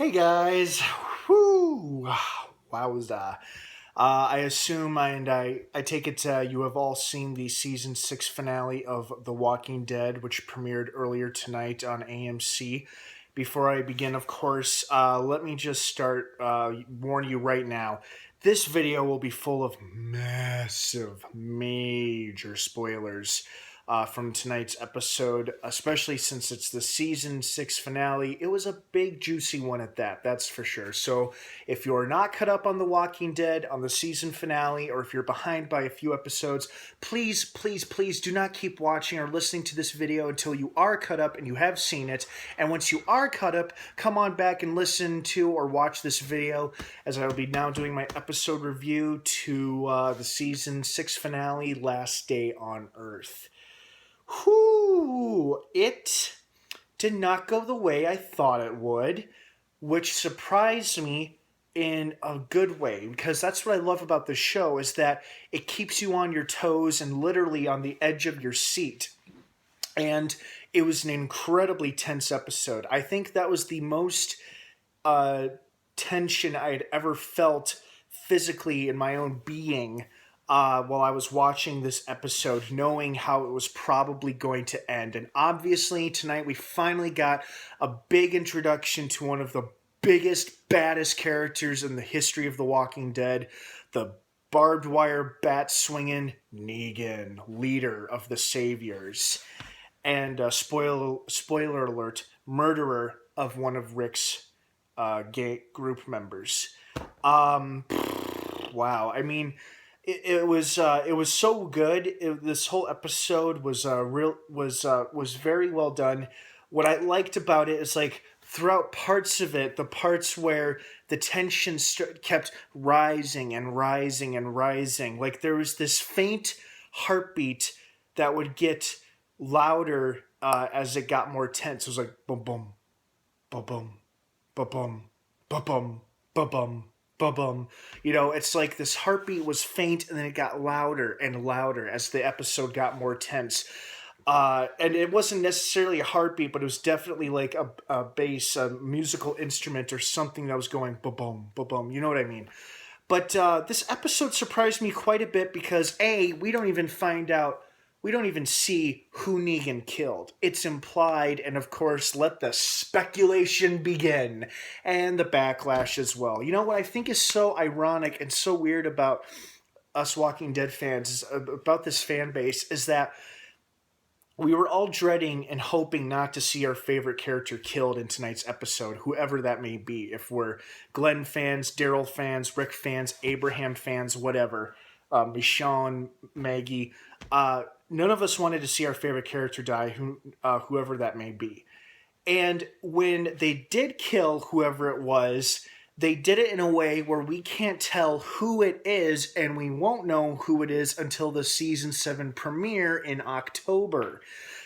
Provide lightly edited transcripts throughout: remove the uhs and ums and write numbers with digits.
Hey guys, whoo, wowza. I assume I take it you have all seen the season 6 finale of The Walking Dead, which premiered earlier tonight on AMC. Before I begin, of course, let me just warn you right now. This video will be full of massive, major spoilers from tonight's episode, especially since it's the season 6 finale. It was a big, juicy one at that, that's for sure. So if you're not caught up on The Walking Dead, on the season finale, or if you're behind by a few episodes, please, please, please do not keep watching or listening to this video until you are caught up and you have seen it. And once you are caught up, come on back and listen to or watch this video, as I will be now doing my episode review to the season 6 finale, Last Day on Earth. Whew, it did not go the way I thought it would, which surprised me in a good way, because that's what I love about the show, is that it keeps you on your toes and literally on the edge of your seat. And it was an incredibly tense episode. I think that was the most tension I had ever felt physically in my own being while I was watching this episode, knowing how it was probably going to end. And obviously, tonight we finally got a big introduction to one of the biggest, baddest characters in the history of The Walking Dead, the barbed wire bat swinging Negan, leader of the Saviors. And spoiler alert, murderer of one of Rick's gay group members. Wow, I mean, it was so good. This whole episode was was very well done. What I liked about it is, like, throughout parts of it, the parts where the tension kept rising and rising and rising. Like, there was this faint heartbeat that would get louder as it got more tense. It was like boom, boom, boom, boom, boom, boom, boom, boom, boom, boom. Boom. You know, it's like this heartbeat was faint and then it got louder and louder as the episode got more tense. And it wasn't necessarily a heartbeat, but it was definitely like a bass, a musical instrument or something that was going ba-boom, ba-boom. You know what I mean? But this episode surprised me quite a bit because, A, we don't even see who Negan killed. It's implied, and of course, let the speculation begin. And the backlash as well. You know what I think is so ironic and so weird about us Walking Dead fans, about this fan base, is that we were all dreading and hoping not to see our favorite character killed in tonight's episode, whoever that may be. If we're Glenn fans, Daryl fans, Rick fans, Abraham fans, whatever, Michonne, Maggie, none of us wanted to see our favorite character die, whoever that may be. And when they did kill whoever it was, they did it in a way where we can't tell who it is, and we won't know who it is until the season 7 premiere in October.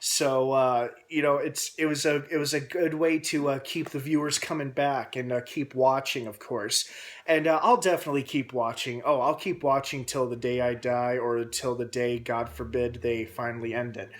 So it was a good way to keep the viewers coming back and keep watching, of course. And I'll definitely keep watching. Oh, I'll keep watching till the day I die, or till the day, God forbid, they finally end it.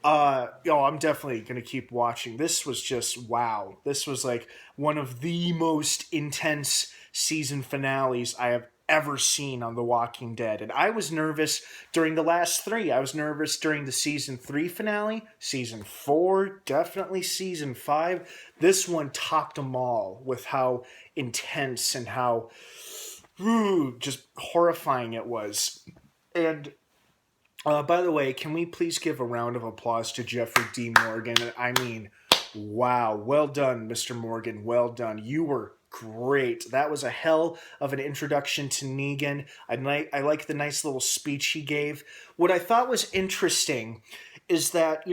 I'm definitely gonna keep watching. This was just wow. This was like one of the most intense season finales I have ever seen on The Walking Dead. And I was nervous during the last 3. I was nervous during the season 3 finale, season 4, definitely season 5. This one topped them all with how intense and how just horrifying it was. And by the way, can we please give a round of applause to Jeffrey D. Morgan? I mean, wow. Well done, Mr. Morgan. Well done. You were great. That was a hell of an introduction to Negan. I like the nice little speech he gave. What I thought was interesting is that,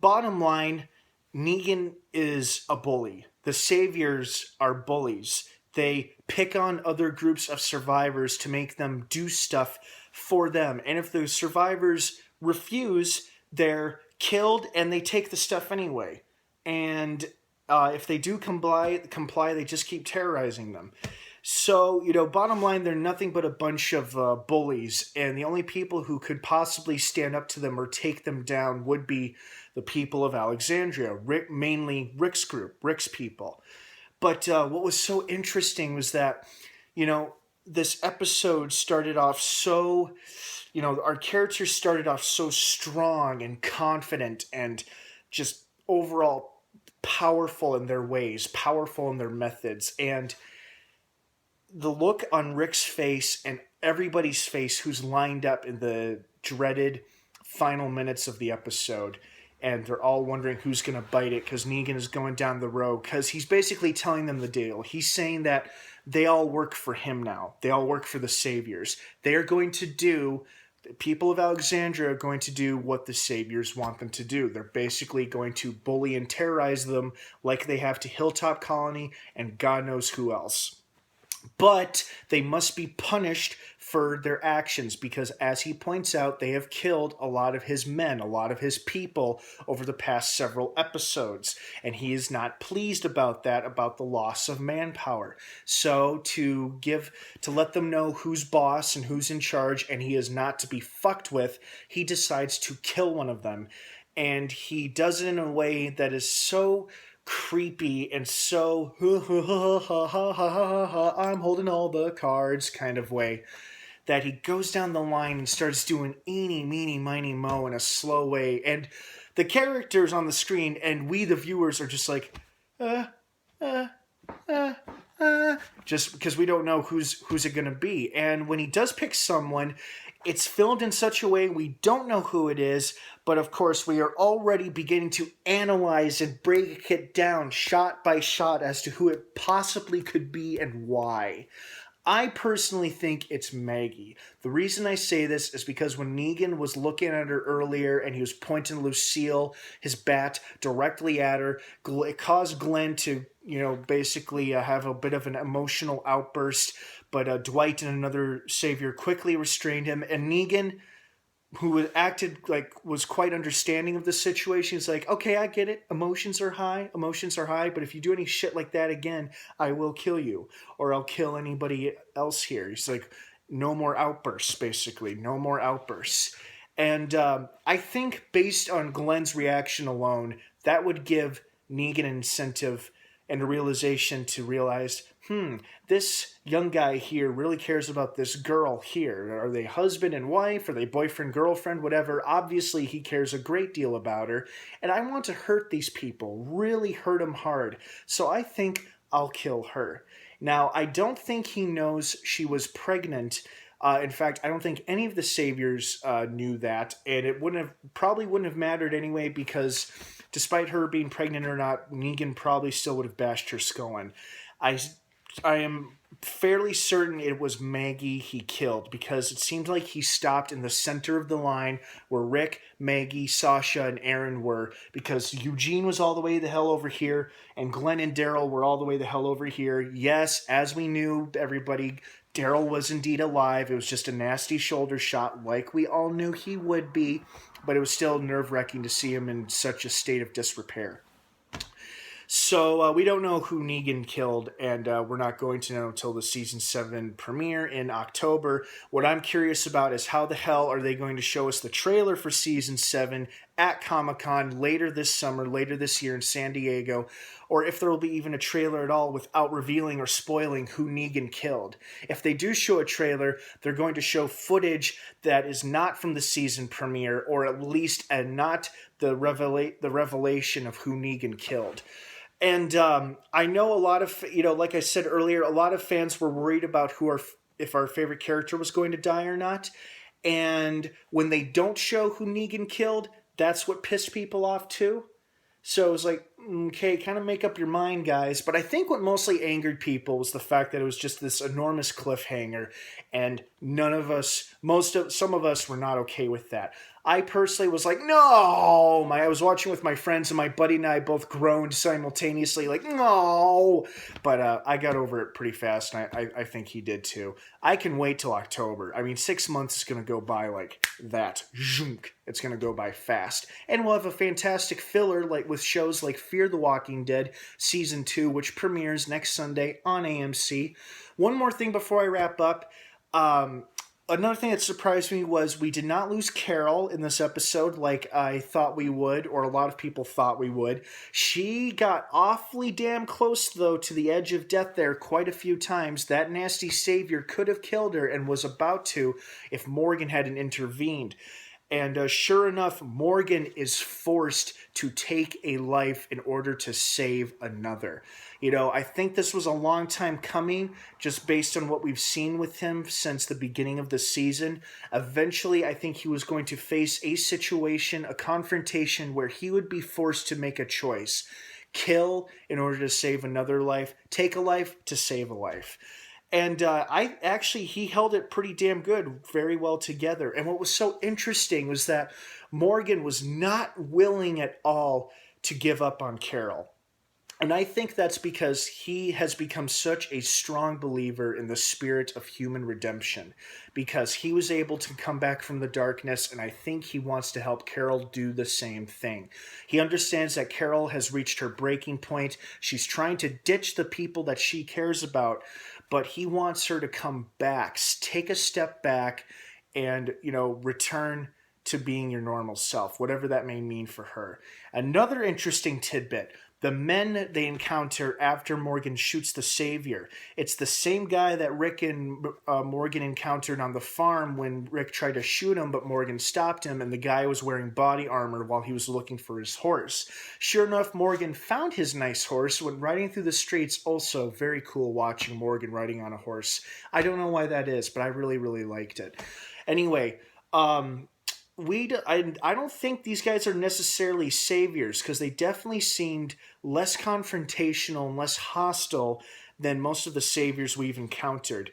bottom line, Negan is a bully. The Saviors are bullies. They pick on other groups of survivors to make them do stuff for them. And if the survivors refuse, they're killed and they take the stuff anyway. And if they do comply, they just keep terrorizing them. So, bottom line, they're nothing but a bunch of bullies. And the only people who could possibly stand up to them or take them down would be the people of Alexandria, mainly Rick's group, Rick's people. But what was so interesting was that, you know, this episode started off so, our characters started off so strong and confident and just overall powerful in their ways, powerful in their methods. And the look on Rick's face and everybody's face who's lined up in the dreaded final minutes of the episode, and they're all wondering who's going to bite it because Negan is going down the road, because he's basically telling them the deal. He's saying that they all work for him now. They all work for the Saviors. They are going to do, the people of Alexandria are going to do what the Saviors want them to do. They're basically going to bully and terrorize them like they have to Hilltop Colony and God knows who else. But they must be punished for their actions because, as he points out, they have killed a lot of his men, a lot of his people over the past several episodes. And he is not pleased about that, about the loss of manpower. So to let them know who's boss and who's in charge and he is not to be fucked with, he decides to kill one of them. And he does it in a way that is so creepy and so I'm holding all the cards kind of way, that he goes down the line and starts doing eeny, meeny, miny, mo in a slow way. And the characters on the screen and we, the viewers, are just like, just because we don't know who's it going to be. And when he does pick someone, it's filmed in such a way we don't know who it is, but of course we are already beginning to analyze and break it down shot by shot as to who it possibly could be and why. I personally think it's Maggie. The reason I say this is because when Negan was looking at her earlier and he was pointing Lucille, his bat, directly at her, it caused Glenn to, basically have a bit of an emotional outburst, but Dwight and another Savior quickly restrained him, and Negan, who acted like was quite understanding of the situation, is like, okay, I get it. Emotions are high, but if you do any shit like that again, I will kill you, or I'll kill anybody else here. He's like, no more outbursts, basically. No more outbursts. And I think based on Glenn's reaction alone, that would give Negan an incentive and a realization to realize, this young guy here really cares about this girl here. Are they husband and wife? Are they boyfriend, girlfriend, whatever? Obviously, he cares a great deal about her. And I want to hurt these people, really hurt them hard. So I think I'll kill her. Now, I don't think he knows she was pregnant. In fact, I don't think any of the Saviors knew that. And it probably wouldn't have mattered anyway, because despite her being pregnant or not, Negan probably still would have bashed her skull in. I am fairly certain it was Maggie he killed, because it seemed like he stopped in the center of the line where Rick, Maggie, Sasha, and Aaron were, because Eugene was all the way the hell over here, and Glenn and Daryl were all the way the hell over here. Yes, as we knew, everybody, Daryl was indeed alive. It was just a nasty shoulder shot like we all knew he would be, but it was still nerve-wracking to see him in such a state of disrepair. So we don't know who Negan killed, and we're not going to know until the Season 7 premiere in October. What I'm curious about is how the hell are they going to show us the trailer for Season 7 at Comic-Con later this summer, later this year in San Diego, or if there will be even a trailer at all without revealing or spoiling who Negan killed. If they do show a trailer, they're going to show footage that is not from the season premiere, or at least not the revelation of who Negan killed. And I know a lot of, like I said earlier, a lot of fans were worried about if our favorite character was going to die or not. And when they don't show who Negan killed, that's what pissed people off too. So it was like, okay, kind of make up your mind, guys. But I think what mostly angered people was the fact that it was just this enormous cliffhanger, and some of us were not okay with that. I personally was like, no! I was watching with my friends, and my buddy and I both groaned simultaneously, like, no! But I got over it pretty fast, and I think he did too. I can wait till October. I mean, 6 months is going to go by like that. Zhunk. It's going to go by fast. And we'll have a fantastic filler like with shows like Fear the Walking Dead Season 2, which premieres next Sunday on AMC. One more thing before I wrap up. Another thing that surprised me was we did not lose Carol in this episode like I thought we would, or a lot of people thought we would. She got awfully damn close, though, to the edge of death there quite a few times. That nasty savior could have killed her and was about to if Morgan hadn't intervened. And sure enough, Morgan is forced to take a life in order to save another. You know, I think this was a long time coming, just based on what we've seen with him since the beginning of the season. Eventually, I think he was going to face a situation, a confrontation, where he would be forced to make a choice. Kill in order to save another life, take a life to save a life. And he held it pretty damn good, very well together. And what was so interesting was that Morgan was not willing at all to give up on Carol. And I think that's because he has become such a strong believer in the spirit of human redemption, because he was able to come back from the darkness, and I think he wants to help Carol do the same thing. He understands that Carol has reached her breaking point. She's trying to ditch the people that she cares about, but he wants her to come back, take a step back, and, return to being your normal self, whatever that may mean for her. Another interesting tidbit: the men they encounter after Morgan shoots the savior. It's the same guy that Rick and Morgan encountered on the farm when Rick tried to shoot him, but Morgan stopped him, and the guy was wearing body armor while he was looking for his horse. Sure enough, Morgan found his nice horse, went riding through the streets. Also, very cool watching Morgan riding on a horse. I don't know why that is, but I really, really liked it. Anyway, I don't think these guys are necessarily saviors, because they definitely seemed less confrontational and less hostile than most of the saviors we've encountered.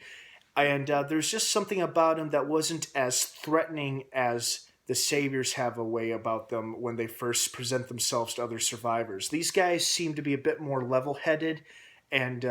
And there's just something about them that wasn't as threatening as the saviors have a way about them when they first present themselves to other survivors. These guys seem to be a bit more level-headed and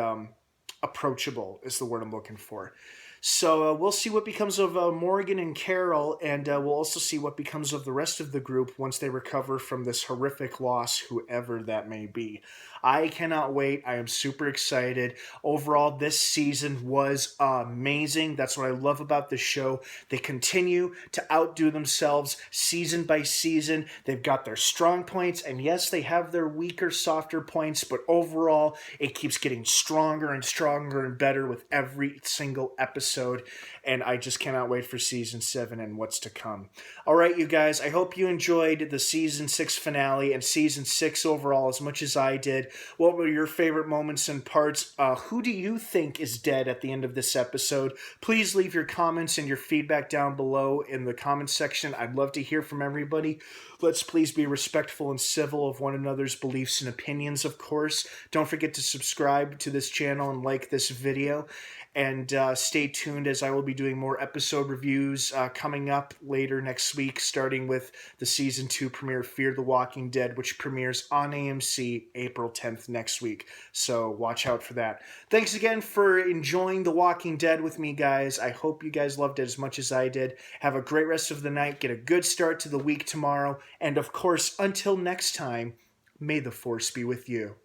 approachable is the word I'm looking for. So we'll see what becomes of Morgan and Carol, and we'll also see what becomes of the rest of the group once they recover from this horrific loss, whoever that may be. I cannot wait. I am super excited. Overall, this season was amazing. That's what I love about the show. They continue to outdo themselves season by season. They've got their strong points, and yes, they have their weaker, softer points, but overall, it keeps getting stronger and stronger and better with every single episode, and I just cannot wait for season 7 and what's to come. All right, you guys, I hope you enjoyed the season 6 finale and season 6 overall as much as I did. What were your favorite moments and parts? Who do you think is dead at the end of this episode? Please leave your comments and your feedback down below in the comments section. I'd love to hear from everybody. Let's please be respectful and civil of one another's beliefs and opinions, of course. Don't forget to subscribe to this channel and like this video. And stay tuned, as I will be doing more episode reviews coming up later next week, starting with the Season 2 premiere, Fear the Walking Dead, which premieres on AMC April 10th next week. So watch out for that. Thanks again for enjoying The Walking Dead with me, guys. I hope you guys loved it as much as I did. Have a great rest of the night. Get a good start to the week tomorrow. And of course, until next time, may the Force be with you.